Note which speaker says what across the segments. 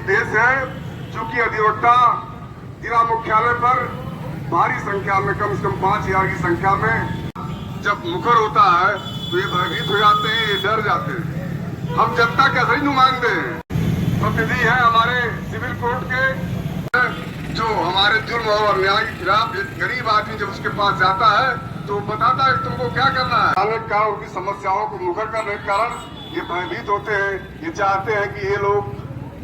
Speaker 1: देश है चूंकि अधिवक्ता जिला मुख्यालय पर भारी संख्या में कम से कम 5000 की संख्या में जब मुखर होता है तो ये भयभीत हो जाते हैं, ये डर जाते हैं। हम जनता के असली नुमाइंदे हैं, प्रतिनिधि हैं हमारे सिविल कोर्ट के, जो हमारे जुर्म और अन्याय के खिलाफ गरीब आदमी जब उसके पास जाता है तो बताता है तुमको क्या करना है। अनेक कारण उनकी समस्याओं को मुखर करने के कारण ये भयभीत होते हैं, ये चाहते हैं कि ये लोग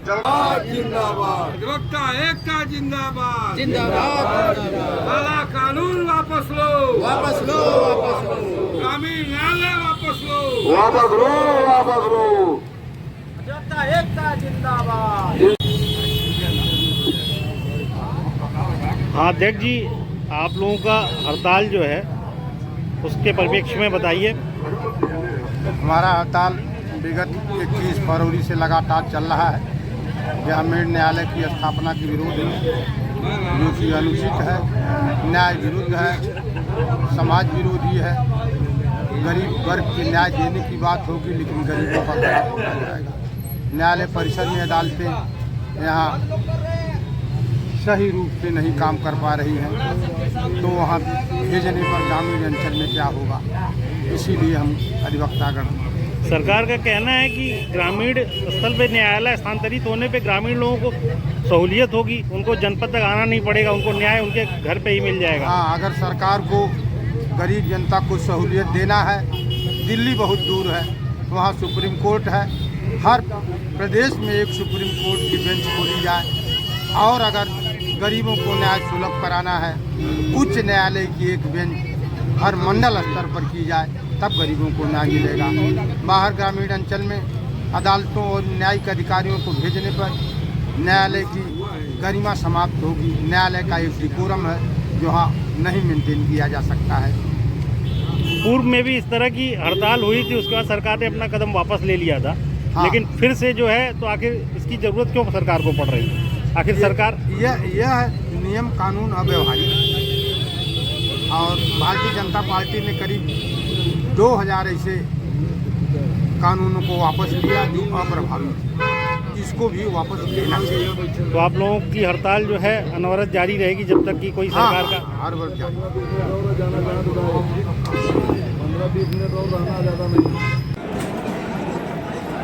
Speaker 2: जिंदाबाद,
Speaker 3: अधिवक्ता एकता जिंदाबाद,
Speaker 2: जिंदाबाद,
Speaker 3: काला कानून वापस लो,
Speaker 2: वापस लो, वापस लो,
Speaker 3: ग्रामीण न्यायालय वापस लो,
Speaker 1: वापस लो, वापस लो।
Speaker 2: अधिवक्ता एकता जिंदाबाद।
Speaker 4: हाँ अध्यक्ष जी, आप लोगों का हड़ताल जो है उसके परिप्रेक्ष्य में बताइए।
Speaker 5: हमारा हड़ताल विगत 21 फरवरी से लगातार चल रहा है। ग्रामीण न्यायालय की स्थापना के विरोध में, जो कि अनुचित है, न्याय विरुद्ध है, समाज विरोधी है। गरीब वर्ग के न्याय देने की बात होगी लेकिन गरीबों का खराब होता जाएगा। न्यायालय परिसर में अदालतें यहाँ सही रूप से नहीं काम कर पा रही हैं, तो वहाँ भेजने पर ग्रामीण अंचल में क्या होगा, इसीलिए हम अधिवक्तागण।
Speaker 4: सरकार का कहना है कि ग्रामीण स्थल पे न्यायालय स्थानांतरित होने पे ग्रामीण लोगों को सहूलियत होगी, उनको जनपद तक आना नहीं पड़ेगा, उनको न्याय उनके घर पे ही मिल जाएगा।
Speaker 5: हाँ, अगर सरकार को गरीब जनता को सहूलियत देना है, दिल्ली बहुत दूर है, वहाँ सुप्रीम कोर्ट है, हर प्रदेश में एक सुप्रीम कोर्ट की बेंच खोली जाए। और अगर गरीबों को न्याय सुलभ कराना है, उच्च न्यायालय की एक बेंच हर मंडल स्तर पर की जाए, तब गरीबों को न्याय मिलेगा। बाहर ग्रामीण अंचल में अदालतों और न्यायिक अधिकारियों को भेजने पर न्यायालय की गरिमा समाप्त होगी। न्यायालय का एक डिकोरम है जो हाँ नहीं मेंटेन किया जा सकता है।
Speaker 4: पूर्व में भी इस तरह की हड़ताल हुई थी, उसके बाद सरकार ने अपना कदम वापस ले लिया था।
Speaker 5: हाँ।
Speaker 4: लेकिन फिर से जो है, तो आखिर इसकी जरूरत क्यों सरकार को पड़ रही है? आखिर सरकार
Speaker 5: यह नियम कानून अव्यवहारिक है और भारतीय जनता पार्टी ने करीब 2000 ऐसे कानूनों को वापस लिया जो अप्रभावी थे। इसको भी वापस लेना चाहिए।
Speaker 4: तो आप लोगों की हड़ताल जो है अनवरत जारी रहेगी जब तक कि कोई सरकार का
Speaker 5: हर वर्ग जारी।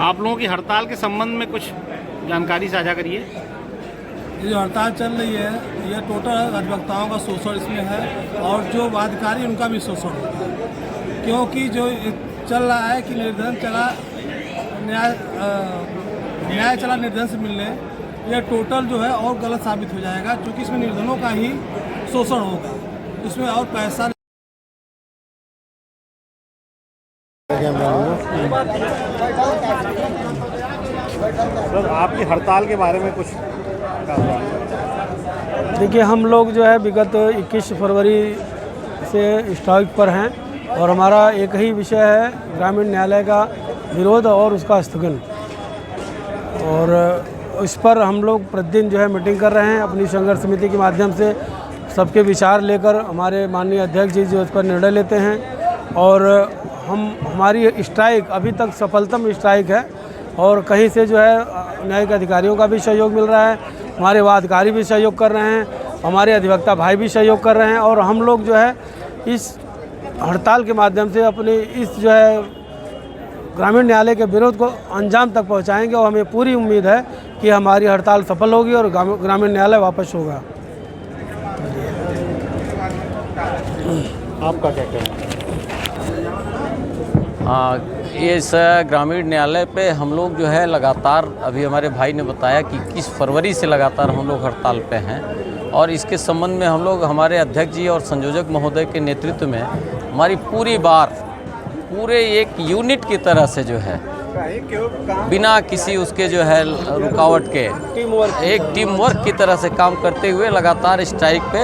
Speaker 4: आप लोगों की हड़ताल के संबंध में कुछ जानकारी साझा करिए।
Speaker 6: ये जो हड़ताल चल रही है, ये टोटल अधिवक्ताओं का शोषण इसमें है और जो वादकारी उनका भी शोषण होता है, क्योंकि जो चल रहा है कि निर्धन चला न्याय चला निर्धन से मिलने, ये टोटल जो है और गलत साबित हो जाएगा, क्योंकि इसमें निर्धनों का ही शोषण होगा, इसमें और पैसा।
Speaker 4: सर, आपकी हड़ताल के बारे में कुछ
Speaker 7: देखिए, हम लोग जो है विगत 21 फरवरी से स्ट्राइक पर हैं और हमारा एक ही विषय है ग्रामीण न्यायालय का विरोध और उसका स्थगन। और इस पर हम लोग प्रतिदिन जो है मीटिंग कर रहे हैं अपनी संघर्ष समिति के माध्यम से। सबके विचार लेकर हमारे माननीय अध्यक्ष जी जो इस पर निर्णय लेते हैं और हमारी स्ट्राइक अभी तक सफलतम स्ट्राइक है और कहीं से जो है न्यायिक अधिकारियों का भी सहयोग मिल रहा है, हमारे वादकारी भी सहयोग कर रहे हैं, हमारे अधिवक्ता भाई भी सहयोग कर रहे हैं और हम लोग जो है इस हड़ताल के माध्यम से अपनी इस जो है ग्रामीण न्यायालय के विरोध को अंजाम तक पहुंचाएंगे और हमें पूरी उम्मीद है कि हमारी हड़ताल सफल होगी और ग्रामीण न्यायालय वापस होगा।
Speaker 4: आपका क्या कहना है?
Speaker 8: इस ग्रामीण न्यायालय पे हम लोग जो है लगातार, अभी हमारे भाई ने बताया कि 21 फरवरी से लगातार हम लोग हड़ताल पे हैं और इसके संबंध में हम लोग हमारे अध्यक्ष जी और संयोजक महोदय के नेतृत्व में हमारी पूरे एक यूनिट की तरह से जो है बिना किसी उसके जो है रुकावट के एक टीम वर्क की तरह से काम करते हुए लगातार स्ट्राइक पे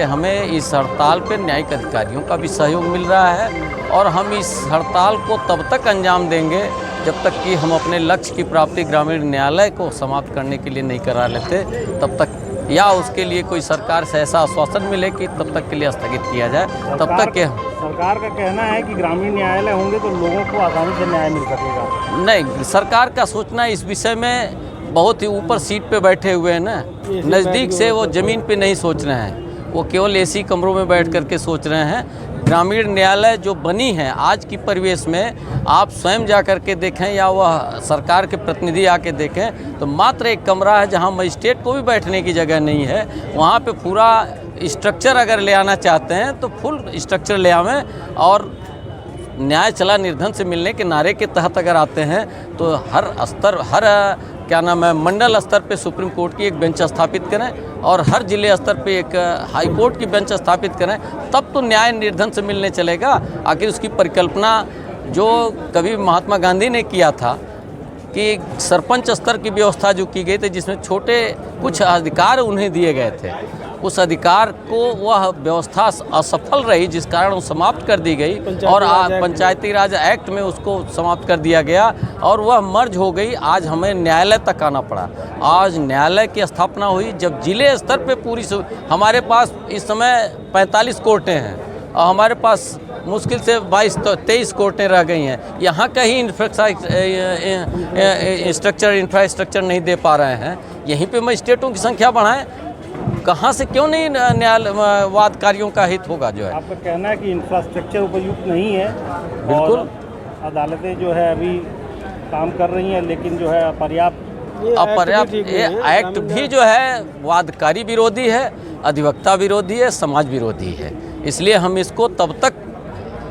Speaker 8: हमें इस हड़ताल पे न्यायिक अधिकारियों का भी सहयोग मिल रहा है और हम इस हड़ताल को तब तक अंजाम देंगे जब तक कि हम अपने लक्ष्य की प्राप्ति ग्रामीण न्यायालय को समाप्त करने के लिए नहीं करा लेते, तब तक या उसके लिए कोई सरकार से ऐसा आश्वासन मिले कि तब तक के लिए स्थगित किया जाए, तब तक के।
Speaker 4: सरकार का कहना है कि ग्रामीण न्यायालय होंगे तो लोगों को आसानी से न्याय मिल सकेगा।
Speaker 8: नहीं, सरकार का सोचना इस विषय में बहुत ही ऊपर सीट पे बैठे हुए हैं ना, नज़दीक से वो ज़मीन पे नहीं सोच रहे हैं, वो केवल एसी कमरों में बैठ करके सोच रहे हैं। ग्रामीण न्यायालय जो बनी है आज की परिवेश में, आप स्वयं जा कर के देखें या वह सरकार के प्रतिनिधि आके देखें तो मात्र एक कमरा है जहां मजिस्ट्रेट को भी बैठने की जगह नहीं है। वहां पे पूरा स्ट्रक्चर अगर ले आना चाहते हैं तो फुल स्ट्रक्चर ले आवें, और न्याय चला निर्धन से मिलने के नारे के तहत अगर आते हैं तो हर स्तर, हर क्या नाम है, मंडल स्तर पे सुप्रीम कोर्ट की एक बेंच स्थापित करें और हर जिले स्तर पे एक हाई कोर्ट की बेंच स्थापित करें, तब तो न्याय निर्धन से मिलने चलेगा। आखिर उसकी परिकल्पना जो कभी महात्मा गांधी ने किया था कि सरपंच स्तर की व्यवस्था जो की गई थी, जिसमें छोटे कुछ अधिकार उन्हें दिए गए थे, उस अधिकार को वह व्यवस्था असफल रही, जिस कारण वो समाप्त कर दी गई और पंचायती राज एक्ट में उसको समाप्त कर दिया गया और वह मर्ज हो गई। आज हमें न्यायालय तक आना पड़ा। आज न्यायालय की स्थापना हुई जब जिले स्तर पे पूरी हमारे पास इस समय 45 कोर्टें हैं और हमारे पास मुश्किल से 22-23 कोर्टें रह गई हैं। यहाँ का ही इंफ्रास्ट्रक्चर नहीं दे पा रहे हैं। यहीं पे मजिस्ट्रेटों की संख्या बढ़ाएं। कहाँ से क्यों नहीं न्याय वादकारियों का हित होगा जो है।
Speaker 4: आपका कहना है कि इंफ्रास्ट्रक्चर उपयुक्त नहीं है,
Speaker 8: बिल्कुल।
Speaker 4: और अदालतें जो है अभी काम कर रही हैं लेकिन जो है अपर्याप्त ये एक्ट भी जो है वादकारी विरोधी है, अधिवक्ता विरोधी है, समाज विरोधी है। इसलिए हम इसको तब तक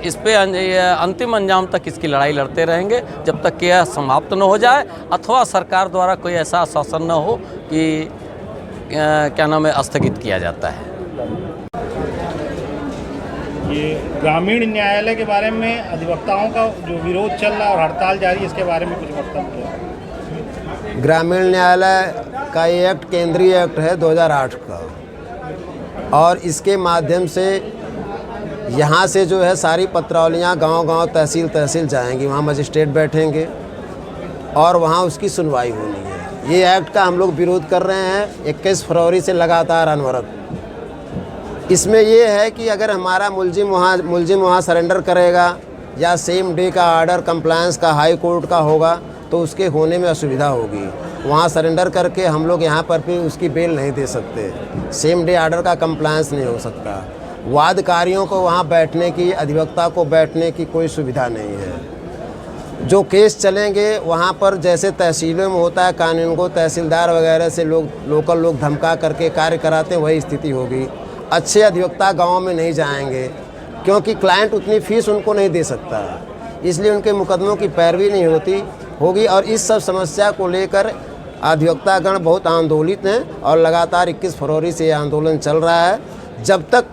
Speaker 4: इस पे अंतिम अंजाम तक इसकी लड़ाई लड़ते रहेंगे जब तक कि यह समाप्त न हो जाए अथवा सरकार द्वारा कोई ऐसा आश्वासन न हो कि क्या नाम है, स्थगित किया जाता है। ये ग्रामीण न्यायालय के बारे में अधिवक्ताओं का जो विरोध चल रहा है और हड़ताल जारी है, इसके बारे में कुछ वक्तव्य।
Speaker 9: ग्रामीण न्यायालय का ये एक्ट केंद्रीय एक्ट है 2008 का, और इसके माध्यम से यहाँ से जो है सारी पत्रावलियाँ गांव-गांव, तहसील जाएंगी, वहाँ मजिस्ट्रेट बैठेंगे और वहाँ उसकी सुनवाई होनी है। ये एक्ट का हम लोग विरोध कर रहे हैं 21 फरवरी से लगातार अनवरत। इसमें ये है कि अगर हमारा मुलजिम वहाँ सरेंडर करेगा या सेम डे का आर्डर कंप्लायंस का हाई कोर्ट का होगा तो उसके होने में असुविधा होगी। वहाँ सरेंडर करके हम लोग यहाँ पर भी उसकी बेल नहीं दे सकते, सेम डे आर्डर का कंप्लायंस नहीं हो सकता। वादकारियों को वहाँ बैठने की, अधिवक्ता को बैठने की कोई सुविधा नहीं है। जो केस चलेंगे वहाँ पर जैसे तहसीलों में होता है, कानून को तहसीलदार वगैरह से लोकल लोग धमका करके कार्य कराते हैं, वही स्थिति होगी। अच्छे अधिवक्ता गाँव में नहीं जाएंगे क्योंकि क्लाइंट उतनी फीस उनको नहीं दे सकता, इसलिए उनके मुकदमों की पैरवी नहीं होगी। और इस सब समस्या को लेकर अधिवक्तागण बहुत आंदोलित हैं और लगातार 21 फरवरी से यह आंदोलन चल रहा है। जब तक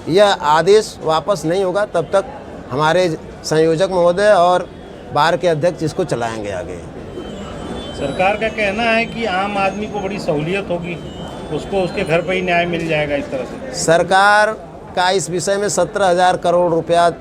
Speaker 9: यह आदेश वापस नहीं होगा तब तक हमारे संयोजक महोदय और बार के अध्यक्ष इसको चलाएंगे आगे।
Speaker 4: सरकार का कहना है कि आम आदमी को बड़ी सहूलियत होगी, उसको उसके घर पर ही न्याय मिल जाएगा। इस तरह से सरकार
Speaker 9: का इस विषय में 17,000 करोड़ रुपया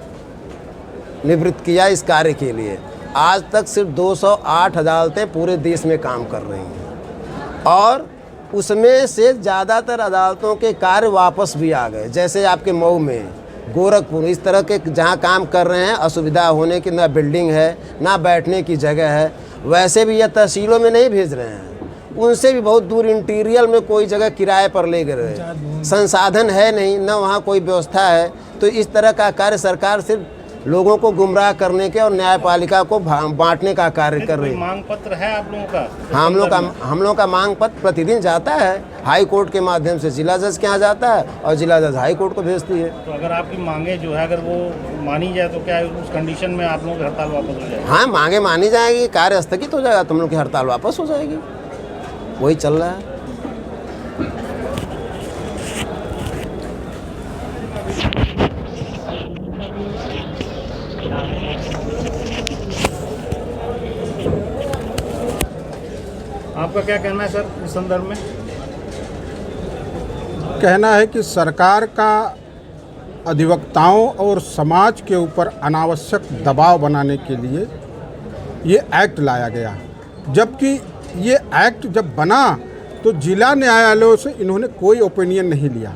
Speaker 9: निवृत्त किया इस कार्य के लिए। आज तक सिर्फ 208 अदालतें पूरे देश में काम कर रही हैं और उसमें से ज़्यादातर अदालतों के कार्य वापस भी आ गए। जैसे आपके मऊ में, गोरखपुर, इस तरह के जहाँ काम कर रहे हैं, असुविधा होने की ना बिल्डिंग है ना बैठने की जगह है, वैसे भी यह तहसीलों में नहीं भेज रहे हैं, उनसे भी बहुत दूर इंटीरियर में कोई जगह किराए पर ले गए, संसाधन है नहीं, ना वहाँ कोई व्यवस्था है। तो इस तरह का कार्य सरकार सिर्फ लोगों को गुमराह करने के और न्यायपालिका को बांटने का कार्य कर रही है।
Speaker 4: मांग पत्र है आप लोगों का?
Speaker 9: हाँ, हम लोग का मांग पत्र प्रतिदिन जाता है, हाई कोर्ट के माध्यम से जिला जज के यहाँ जाता है और जिला जज हाई कोर्ट को भेजती है।
Speaker 4: तो अगर आपकी मांगे जो है अगर वो मानी जाए तो क्या उस कंडीशन में आप लोगों की हड़ताल वापस हो जाएगी?
Speaker 9: हाँ, मांगे मानी जाएगी, कार्य स्थगित हो जाएगा, तुम लोग की हड़ताल वापस हो जाएगी। वही चल रहा है।
Speaker 4: आपका क्या कहना है सर इस संदर्भ में?
Speaker 5: कहना है कि सरकार का अधिवक्ताओं और समाज के ऊपर अनावश्यक दबाव बनाने के लिए ये एक्ट लाया गया, जबकि ये एक्ट जब बना तो जिला न्यायालयों से इन्होंने कोई ओपिनियन नहीं लिया,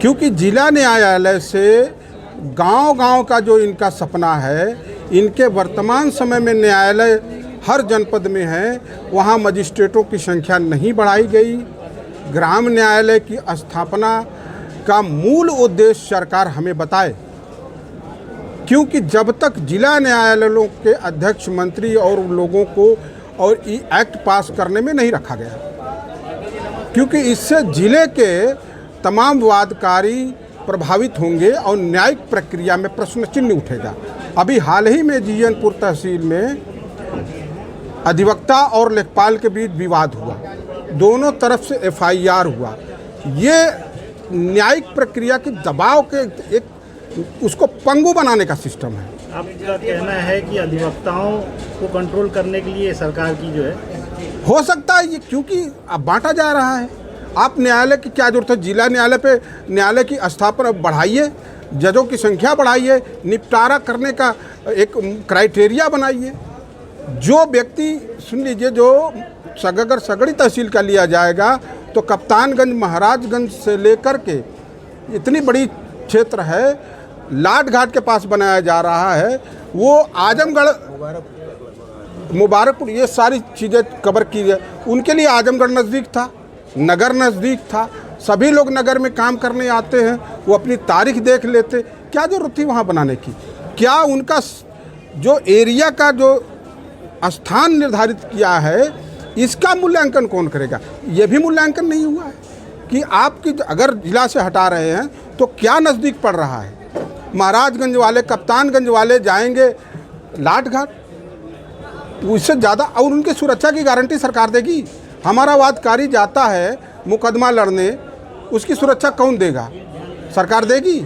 Speaker 5: क्योंकि जिला न्यायालय से गांव-गांव का जो इनका सपना है, इनके वर्तमान समय में न्यायालय हर जनपद में है, वहाँ मजिस्ट्रेटों की संख्या नहीं बढ़ाई गई। ग्राम न्यायालय की स्थापना का मूल उद्देश्य सरकार हमें बताए, क्योंकि जब तक जिला न्यायालयों के अध्यक्ष, मंत्री और लोगों को और ये एक्ट पास करने में नहीं रखा गया, क्योंकि इससे जिले के तमाम वादकारी प्रभावित होंगे और न्यायिक प्रक्रिया में प्रश्न चिन्ह उठेगा। अभी हाल ही में जीयनपुर तहसील में अधिवक्ता और लेखपाल के बीच विवाद हुआ, दोनों तरफ से FIR हुआ। ये न्यायिक प्रक्रिया के दबाव के एक उसको पंगु बनाने का सिस्टम है।
Speaker 10: आपका कहना है कि अधिवक्ताओं को कंट्रोल करने के लिए सरकार की जो है,
Speaker 5: हो सकता है ये, क्योंकि अब बांटा जा रहा है। आप न्यायालय की क्या जरूरत है? जिला न्यायालय पे न्यायालय की स्थापना बढ़ाइए, जजों की संख्या बढ़ाइए, निपटारा करने का एक क्राइटेरिया बनाइए। जो व्यक्ति, सुन लीजिए, जो अगर सगड़ी तहसील का लिया जाएगा तो कप्तानगंज, महाराजगंज से लेकर के इतनी बड़ी क्षेत्र है, लाट घाट के पास बनाया जा रहा है, वो आजमगढ़, मुबारकपुर, ये सारी चीज़ें कवर की है। उनके लिए आजमगढ़ नज़दीक था, नगर नज़दीक था, सभी लोग नगर में काम करने आते हैं, वो अपनी तारीख देख लेते। क्या जरूरत थी वहाँ बनाने की? क्या उनका जो एरिया का जो स्थान निर्धारित किया है, इसका मूल्यांकन कौन करेगा? ये भी मूल्यांकन नहीं हुआ है कि आपकी अगर जिला से हटा रहे हैं तो क्या नज़दीक पड़ रहा है। महाराजगंज वाले, कप्तानगंज वाले जाएंगे लाट घाट, उससे ज़्यादा, और उनकी सुरक्षा की गारंटी सरकार देगी। हमारा वादकारी जाता है मुकदमा लड़ने, उसकी सुरक्षा कौन देगा? सरकार देगी।